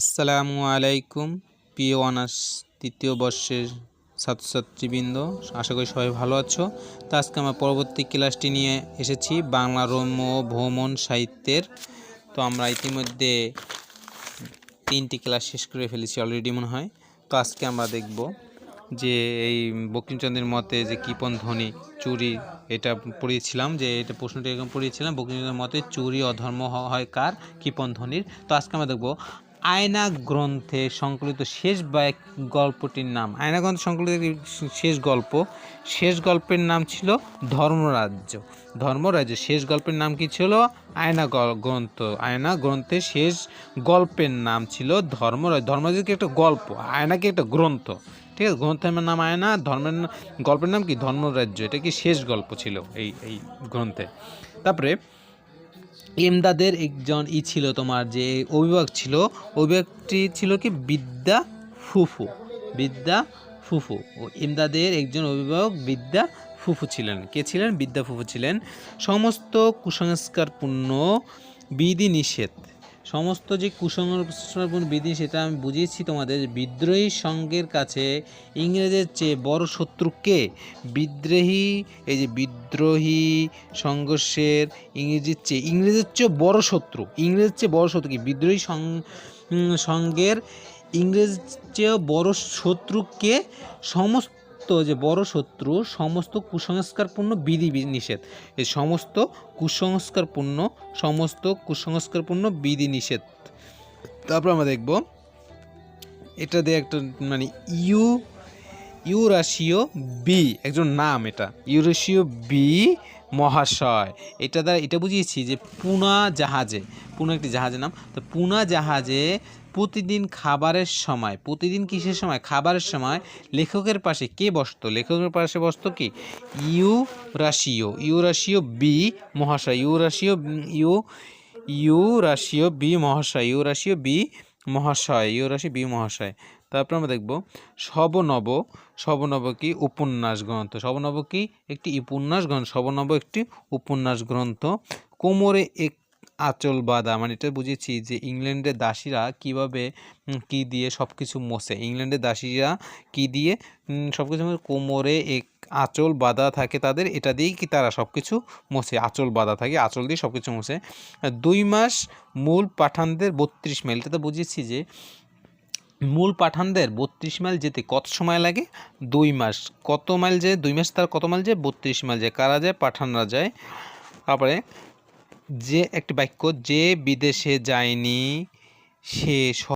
আসসালামু আলাইকুম প্রিয় অনার্স তৃতীয় বর্ষের ছাত্রছাত্রীবৃন্দ, আশা করি সবাই ভালো আছো। তো আজকে আমার পরবর্তী ক্লাসটি নিয়ে এসেছি বাংলা রম্য ও ভ্রমণ সাহিত্যের। তো আমরা ইতিমধ্যে 3টি ক্লাস শেষ করে ফেলেছি অলরেডি মনে হয়। তো আজকে আমরা দেখব যে এই বঙ্কিমচন্দ্রের মতে যে কৃপণ ধ্বনি চুরি, এটা পড়িয়েছিলাম, যে এটা প্রশ্নটি এরকম পড়িয়েছিলাম, বঙ্কিমচন্দ্রের মতে চুরি অধর্ম হয় কার? কৃপণ ধ্বনির। তো আজকে আমরা দেখব আয়না গ্রন্থে সংকলিত শেষ গল্পটির নাম। আয়না গ্রন্থে সংকলিত শেষ গল্পের নাম ছিল ধর্মরাজ্য। শেষ গল্পের নাম কি ছিল? আয়না গ্রন্থ। আয়না গ্রন্থের শেষ গল্পের নাম ছিল ধর্মরাজ্য। ধর্মরাজ্য কি একটা গল্প, আয়না কি একটা গ্রন্থ, ঠিক আছে? গ্রন্থের নাম আয়না, গল্পের নাম কি? ধর্মরাজ্য। এটা কি শেষ গল্প ছিল এই গ্রন্থে। তারপরে এমদাদের একজন ছিল তোমার যে অভিভাবক ছিল, অভিভাবকটি ছিল কি? বিদ্যা ফুফু। ও এমদাদের একজন অভিভাবক বিদ্যা ফুফু ছিলেন। কে ছিলেন? বিদ্যা ফুফু ছিলেন। সমস্ত কুসংস্কারপূর্ণ বিধিনিষেধ, সমস্ত যে কুসংস্কারপূর্ণ বিধি, সেটা আমি বুঝিয়েছি তোমাদের। বিদ্রোহী সঙ্ঘের কাছে ইংরেজের চেয়ে বড় শত্রু কে? বিদ্রোহী সংঘর্ষের ইংরেজের চেয়ে বড় শত্রু কি? বিদ্রোহী সঙ্ঘের ইংরেজের চেয়ে বড় শত্রু কে? সমস্ত যে বড় শত্রু, সমস্ত কুসংস্কারপূর্ণ বিধি নিষেধ, এই সমস্ত কুসংস্কারপূর্ণ বিধি নিষেধ। তারপর আমরা দেখব এটা দিয়ে একটা মানে ইউরাশীয় বি একজন নাম, এটা ইউরেশীয় বি মহাশয়। এটা বুঝিয়েছি যে পুনা একটি জাহাজের নাম। তো পুনা জাহাজে প্রতিদিন কিসের সময়? খাবারের সময় লেখকের পাশে কে বসতো? লেখকের পাশে বসতো কি? ইউরাশীয় বি মহাশয়। ইউরাশীয় বি মহাশয়। তারপর আমরা দেখব শবনব কি? উপন্যাস গ্রন্থ। শবনব কি? একটি উপন্যাস গ্রন্থ। একটি উপন্যাস গ্রন্থ। কোমরে এক আঁচল বাঁধা, মানে এটা বুঝেছি যে ইংল্যান্ডের দাসীরা কিভাবে কি দিয়ে সবকিছু মোছে। কোমরে এক আঁচল বাঁধা থাকে তাদের, এটা দিয়েই কি তারা সবকিছু মোছে। আঁচল বাঁধা থাকে, আঁচল দিয়ে সবকিছু মোছে। 2 মাস মূল পাঠানদের 32 মাইল। এটা তো বুঝেছি যে মূল পাঠানদের 32 মাইল যেতে কত সময় লাগে? 2 মাস। কত মাইল যায়? 2 মাস তার কত মাইল যায়? 32 মাইল যায়। কারা যায়? পাঠানরা যায়। তারপরে যে একটি বাক্য, যে বিদেশে যায়নি সে